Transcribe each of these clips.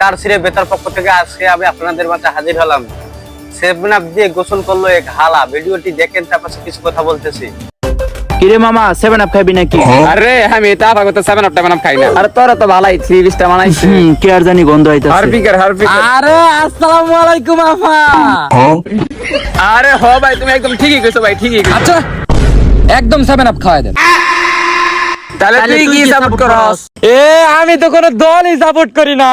Star সিরে বেতার পক্ষ থেকে আজকে আমি আপনাদের মাঝে হাজির হলাম। 7 আপ দিয়ে গোসল করলো এক হালা। ভিডিওটি দেখেন, তারপর কিছু কথা বলতেছি। কিরে মামা 7 আপ খাবি নাকি? আরে আমি এটা আপাতত 7 আপ খাই না। আরে তোরা তো ভালাই 3 টা বানাইছিস। কি আর জানি গন্ধ আইতাছে। হারপিকার আরে আসসালামু আলাইকুম আফা। আরে হ ভাই, তুমি একদম ঠিকই কইছো ভাই, ঠিকই কইছো। আচ্ছা একদম 7 আপ খাওয়াই দেন। তাহলে তুই কি সাপোর্ট করস? আমি তো কোনো দলই সাপোর্ট করি না।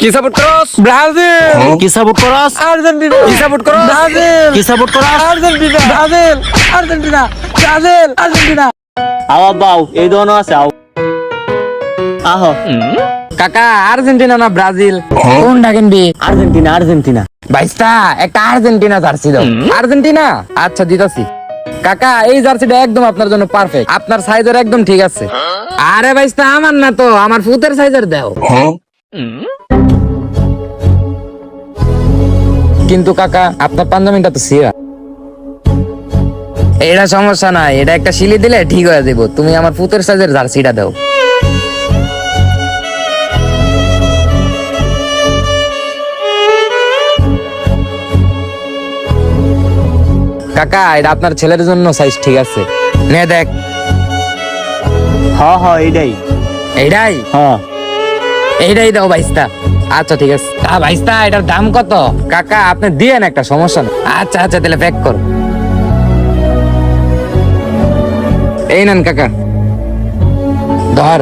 কি সাপোর্ট করস? ব্রাজিল। কি সাপোর্ট করস? আর্জেন্টিনা। কি সাপোর্ট করস? ব্রাজিল। কি সাপোর্ট করস? Argentina. Brazil. Argentina. Brazil. Argentina. আওয়া বাও এই দোনো আছে আও। আহো কাকা আর্জেন্টিনা না ব্রাজিল কোনটা কিনবি? Argentina Argentina. বাইস্তা একটা আর্জেন্টিনা জার্সি দাও। আর্জেন্টিনা আচ্ছা দিতাছি। কাকা এই জার্সিটা একদম আপনার জন্য পারফেক্ট, আপনার সাইজের একদম ঠিক আছে। আরে বাইস্তা আমার না তো, আমার ফুতের সাইজের দাও। কিন্তু কাকা আপনার পাঞ্জাবিটা তো সিরা। এটা সমস্যা নাই, এটা একটা সিলি দিলে ঠিক হয়ে যাবো। তুমি আমার ফুতের সাইজের জার্সিটা দাও। কাকা এটা আপনার ছেলের জন্য সাইজ ঠিক আছে, নে দেখ। হ এইটাই। এইটাই এইটাই দাও বাইস্তা। আচ্ছা ঠিক আছে। বাইস্তা এটার দাম কত? কাকা আপনি দিয়েন, একটা সমস্যা নেই। আচ্ছা আচ্ছা তাহলে প্যাক কর। এই নেন কাকা, ধর।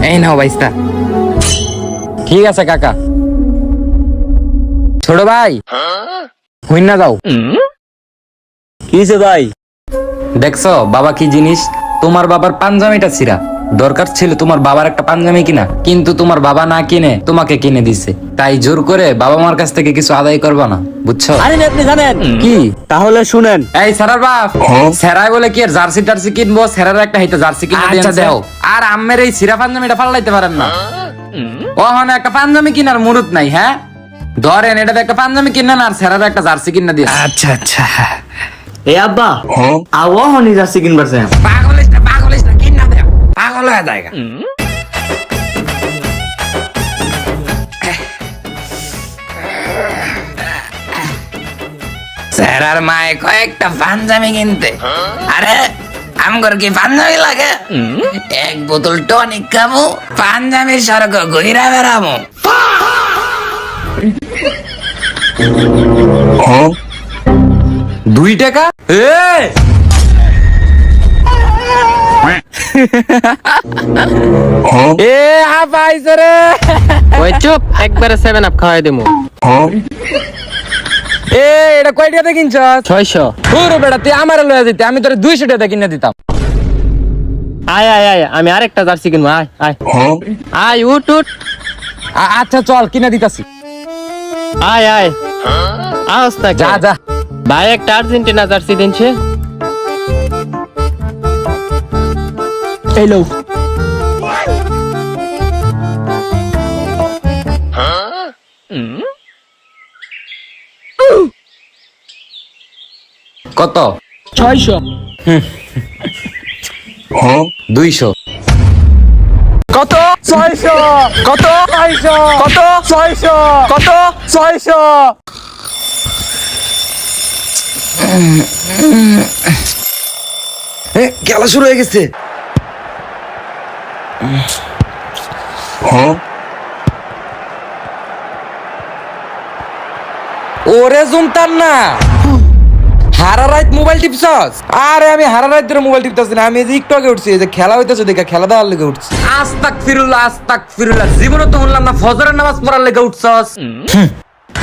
এই নাও বাইস্তা। ঠিক আছে কাকা। ছোট ভাই হুইন না যাও। কিছে ভাই? দেখছো বাবা কি জিনিস? তোমার বাবার পাঞ্জামিটা ছিঁড়া, দরকার ছিল তোমার বাবার একটা পাঞ্জামি কিনা, কিন্তু তোমার বাবা না কিনে তোমাকে কিনে দিছে। তাই জোর করে বাবা মার কাছ থেকে কিছু আদায় করবা না, বুঝছো? আরে আপনি জানেন কি? তাহলে শুনেন। এই স্যারার বাপ, স্যারাই বলে কি আর জার্সি টার্সি কিনবো? স্যারার একটা হিতে জার্সি কিনে আচ্ছা, দিয়েছে। দাও। আর আম্মের এই ছিঁড়া পাঞ্জামিটা ফালাইতে পারেন না। ওখানে একটা পাঞ্জামি কিনার মুরুত নাই। হ্যাঁ ধরেন, এটা একটা পাঞ্জামি কিনেন আর স্যারার একটা জার্সি কিনে দিয়ে। আচ্ছা আচ্ছা। এ আব্বা আওয়া হনি যাচ্ছে কিনবার চাই। পাগলিস না কিনা দেও, পাগল হয়ে যায়। স্যারার মায়ে কয়েকটা পাঞ্জামি কিনতে। আরে আমগর কি পাঞ্জাবি লাগে? এক বোতল টনিক খাবো, পাঞ্জাবির সড়ক ঘুরা বেড়াবো। 2 টাকা? এ আপাইছে রে। ওই চুপ, একবারে 7 আপ খাওয়াই দেবো। এ এটা কয় টাকা কিনছ? 600। পুরো বেটা তুই আমার লয়ে দিতে, আমি তোরে 200 টাকা কিনে দিতাম। আয় আয় আয়, আমি আরেকটা জার্সি কিনবো। আয় আয় আয়, উঠ উঠ। আচ্ছা চল কিনে দিতাছি। আয় আয় আস্তে যা যা। ভাই একটা আর্জেন্টিনা জার্সি দিনছে। এই লো। কত? 600। 200। কত? 600। কত? 600। কত? 600। কত? 600। খেলা শুরু হয়ে গেছে। ওরে জুমতার না, হারা রাত মোবাইল টিপছস? আরে আমি হারা রাত ধরে মোবাইল টিপতাছি না, আমি এই যে একটু আগে উঠছি, এই যে খেলা হইতেছে দেখে খেলা দেওয়ার লেগে উঠছি। আস্তাগফিরুল্লাহ, জীবনে তো শুনলাম না ফজরের নামাজ পড়ার লেগে উঠছস।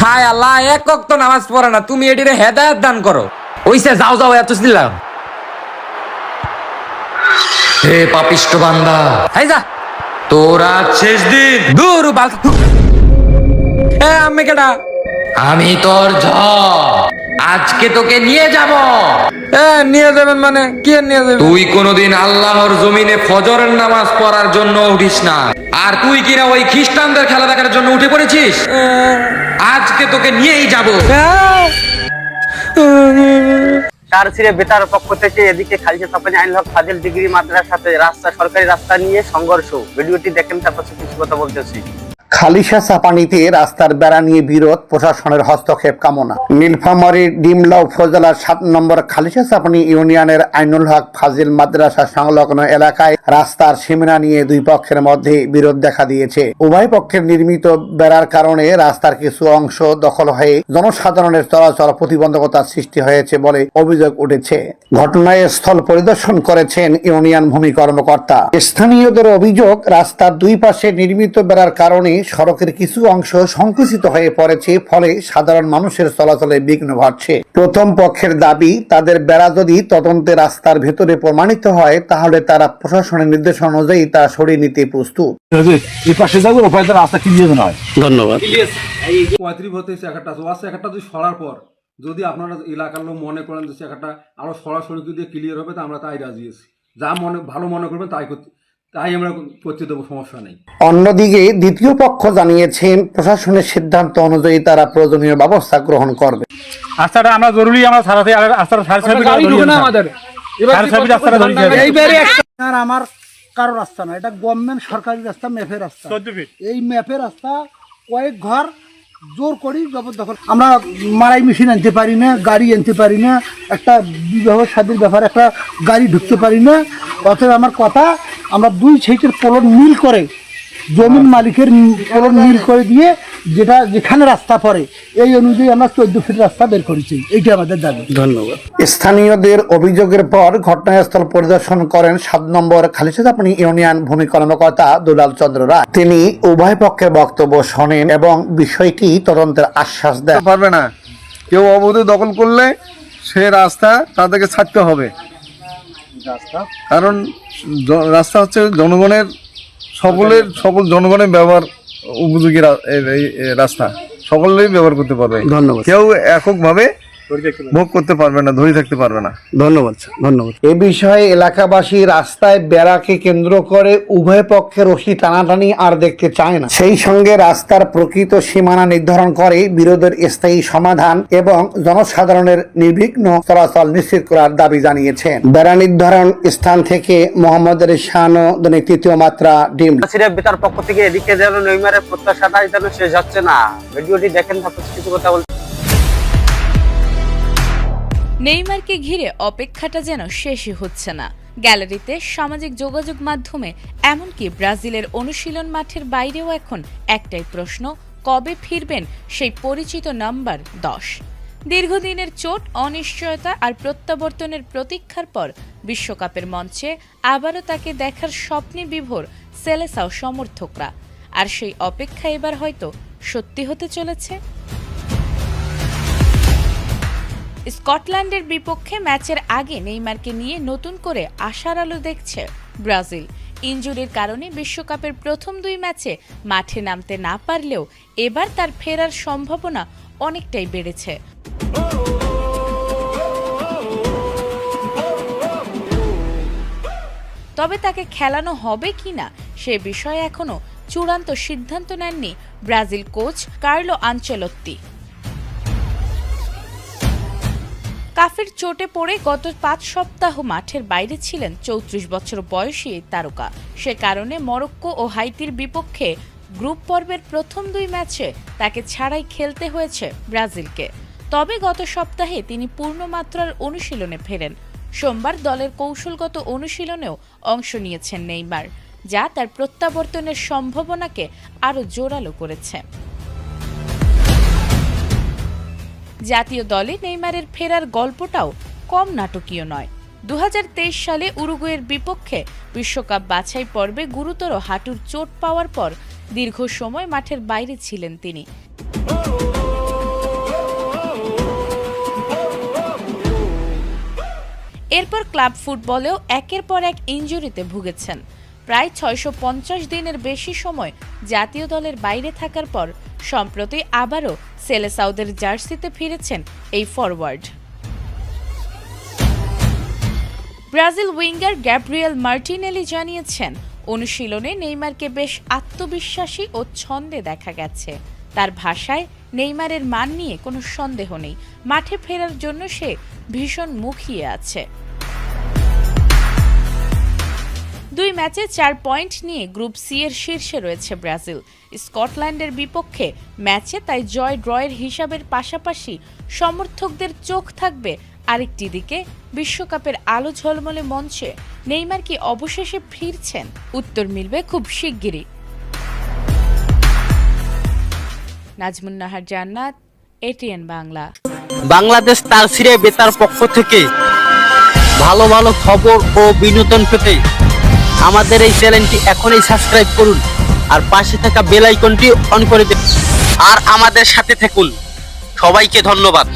হায় আল্লাহ, এক ওয়াক্ত নামাজ পড়ে না, তুমি এটিরে হেদায়েত দান করো। ওইসে যাও যাও, এত দিলাম। হে পাপিষ্ট বান্দা, হাই যা, তোরা শেষ দিন। দূর বাল। এ আমি কেডা? আমি তোর আজকে তোকে নিয়ে যাব। নিয়ে যাবেন মানে কি নিয়ে যাবেন? তুই কোনোদিন আল্লাহর জমিনে ফজরের নামাজ পড়ার জন্য উঠিস না, আর তুই কিনা ওই খ্রিস্টানদের খেলা দেখার জন্য উঠে পড়েছিস। আজকে তোকে নিয়েই যাব। চারছিড়ে বেতার পক্ষ থেকে এদিকে খালিশা সাপানি আইনুল হক ফাজিল ডিগ্রি মাদ্রাসাতে সরকারি রাস্তা নিয়ে সংঘর্ষ। ভিডিওটি দেখেন, তারপর কিছু কথা বলতেছি। খালিশা চাপানিতে রাস্তার বেড়া নিয়ে বিরোধ, প্রশাসনের হস্তক্ষেপ কামনা। নীলফামারীর ডিমলা উপজেলার 7 নম্বর খালিশা চাপানি ইউনিয়নের আইনুল হক ফাজিল মাদ্রাসা সংলগ্ন এলাকায় রাস্তার সীমানা নিয়ে দুই পক্ষের মধ্যে বিরোধ দেখা দিয়েছে। উভয় পক্ষের নির্মিত বেড়ার কারণে রাস্তার কিছু অংশ দখল হয়ে জনসাধারণের চলাচল প্রতিবন্ধকতার সৃষ্টি হয়েছে বলে অভিযোগ উঠেছে। ঘটনায় স্থল পরিদর্শন করেছেন ইউনিয়ন ভূমি কর্মকর্তা। স্থানীয়দের অভিযোগ, রাস্তার দুই পাশে নির্মিত বেড়ার কারণে সড়কের কিছু অংশ সংকুচিত হয়ে পড়েছে, ফলে সাধারণ মানুষের চলাচলে বিঘ্ন ঘটছে। প্রথম পক্ষের দাবি, তাদের বেড়া যদি তদন্তে রাস্তার ভেতরে প্রমাণিত হয় তাহলে তারা প্রশাসনের নির্দেশনা অনুযায়ী তা সরিয়ে নিতে প্রস্তুত। এই পাশে যাবো ওপাশে রাস্তা ক্লিয়ার নয়। ধন্যবাদ। 35 হতে একটা আছে একটা যদি সরার পর যদি আপনারা এলাকার লোক মনে করেন যে একটা আরো সরাসরি দিয়ে ক্লিয়ার হবে, তা আমরা তাই রাজি আছি। যা ভালো মনে করবেন তাই আমরা করতে দেবো, সমস্যা নেই। অন্যদিকে দ্বিতীয় পক্ষ জানিয়েছেন, প্রশাসনের সিদ্ধান্ত অনুযায়ী তারা প্রয়োজনীয় ব্যবস্থা গ্রহণ করবে। রাস্তাটা আমরা জরুরি আমরা সারাতে রাস্তাটা আর আমার কারো রাস্তা না, এটা গভর্নমেন্ট সরকারি রাস্তা, ম্যাপের রাস্তা। এই ম্যাপের রাস্তা কয়েক ঘর জোর করি জবরদখল। আমরা মারাই মেশিন আনতে পারি না, গাড়ি আনতে পারি না, একটা বিবাহ শাদীর ব্যাপারে একটা গাড়ি ঢুকতে পারি না। অতএব আমার কথা, আমরা দুই সাইডের পোলন মিল করে, জমিন মালিকের পোলন মিল করে দিয়ে যেটা যেখানে রাস্তা পড়ে এই অনুযায়ী আমরা 14 ফিট রাস্তা বের করেছি। এইটা আমাদের দাবি। ধন্যবাদ। স্থানীয়দের অভিযোগের পর ঘটনাস্থল পরিদর্শন করেন 7 নম্বর খালিশা চাপানি ইউনিয়ন ভূমি কর্মকর্তা দুলাল চন্দ্র রায়। তিনি উভয় পক্ষের বক্তব্য শোনেন এবং বিষয়টি তদন্তের আশ্বাস দেন। পারবে না, কেউ অবৈধ দখল করলে সে রাস্তা তাদেরকে ছাড়তে হবে, কারণ রাস্তা হচ্ছে জনগণের সকল জনগণের ব্যবহার উপযোগী রাস্তা, সকলেই ব্যবহার করতে পারবে। ধন্যবাদ। কেউ এককভাবে ভোগ করতে পারবে না, ধরে থাকতে পারবে না। ধন্যবাদ স্যার, ধন্যবাদ। এ বিষয়ে এলাকাবাসী রাস্তায় বেড়াকে কেন্দ্র করে উভয় পক্ষের রশি টানাটানি আর দেখতে চায় না। সেই সঙ্গে রাস্তার প্রকৃত সীমানা নির্ধারণ করে বিরোধের স্থায়ী সমাধান এবং জনসাধারণের নির্বিঘ্ন চলাচল নিশ্চিত করার দাবি জানিয়েছেন। বেড়া নির্ধারণ স্থান থেকে মোহাম্মদ রেশানো, দৈনিক 3য় মাত্রা, ডিম। চারছিড়ে বেতার পক্ষ থেকে এদিকে যেন নেইমারের প্রত্যাশাটাই যেন শেষ হচ্ছে না। ভিডিওটি দেখেন, তারপর কিছু কথা বলতে। নেইমারকে ঘিরে অপেক্ষাটা যেন শেষই হচ্ছে না। গ্যালারিতে, সামাজিক যোগাযোগ মাধ্যমে, এমনকি ব্রাজিলের অনুশীলন মাঠের বাইরেও এখন একটাই প্রশ্ন, কবে ফিরবেন সেই পরিচিত নাম্বার 10? দীর্ঘদিনের চোট, অনিশ্চয়তা আর প্রত্যাবর্তনের প্রতীক্ষার পর বিশ্বকাপের মঞ্চে আবারও তাকে দেখার স্বপ্নে বিভোর সেলেসাও সমর্থকরা। আর সেই অপেক্ষা এবার হয়তো সত্যি হতে চলেছে। স্কটল্যান্ডের বিপক্ষে ম্যাচের আগে নেইমারকে নিয়ে নতুন করে আশার আলো দেখছে ব্রাজিল। ইনজুরির কারণে বিশ্বকাপের প্রথম 2 ম্যাচে মাঠে নামতে না পারলেও এবার তার ফেরার সম্ভাবনা অনেকটাই বেড়েছে। তবে তাকে খেলানো হবে কিনা সে বিষয়ে এখনো চূড়ান্ত সিদ্ধান্ত নেননি ব্রাজিল কোচ কার্লো আনচেলত্তি। কাফের চোটে পড়ে গত 5 সপ্তাহ মাঠের বাইরে ছিলেন 34 বছর বয়সী এই তারকা। সে কারণে মরক্কো ও হাইতির বিপক্ষে গ্রুপ পর্বের প্রথম 2 ম্যাচে তাকে ছাড়াই খেলতে হয়েছে ব্রাজিলকে। তবে গত সপ্তাহে তিনি পূর্ণমাত্রার অনুশীলনে ফেরেন। সোমবার দলের কৌশলগত অনুশীলনেও অংশ নিয়েছেন নেইমার, যা তার প্রত্যাবর্তনের সম্ভাবনাকে আরও জোরালো করেছে। জাতীয় দলে নেইমারের ফেরার গল্পটাও কম নাটকীয় নয়। 2023 সালে উরুগুয়ের বিপক্ষে বিশ্বকাপ বাছাই পর্বে গুরুতর হাঁটুর চোট পাওয়ার পর দীর্ঘ সময় মাঠের বাইরে ছিলেন তিনি। এরপর ক্লাব ফুটবলেও একের পর এক ইনজুরিতে ভুগেছেন। প্রায় 650 দিনের বেশি সময় জাতীয় দলের বাইরে থাকার পর সম্প্রতি আবারও সেলেসাওদের জার্সিতে ফিরেছেন এই forward. Brazil winger Gabriel Martinelli জানিয়েছেন, অনুশীলনে নেইমারকে বেশ আত্মবিশ্বাসী ও ছন্দে দেখা গেছে। তার ভাষায় নেইমারের মান নিয়ে কোনো সন্দেহ নেই, মাঠে ফেরার জন্য সে ভীষণ মুখিয়ে আছে। 2 ম্যাচে 4 পয়েন্ট নিয়ে গ্রুপ সি এর শীর্ষে রয়েছে ব্রাজিল। স্কটল্যান্ডের বিপক্ষে ম্যাচে তাই জয় ড্রয়ের হিসাবের পাশাপাশি সমর্থকদের চোখ থাকবে আরেকটি দিকে। বিশ্বকাপের আলো ঝলমলে মঞ্চে নেইমার কি অবশেষে ফিরছেন? উত্তর মিলবে খুব শিগগিরই। নাজমুন নাহার জান্নাত, এটিএন বাংলা। বাংলাদেশ তার সিরে বেতার পক্ষ থেকে ভালো ভালো খবর ও বিনোদন পেতে আমাদের এই চ্যানেলটি এখনই সাবস্ক্রাইব করুন আর পাশে থাকা বেল আইকনটি অন করে দিন আর আমাদের সাথে থাকুন। সবাইকে ধন্যবাদ।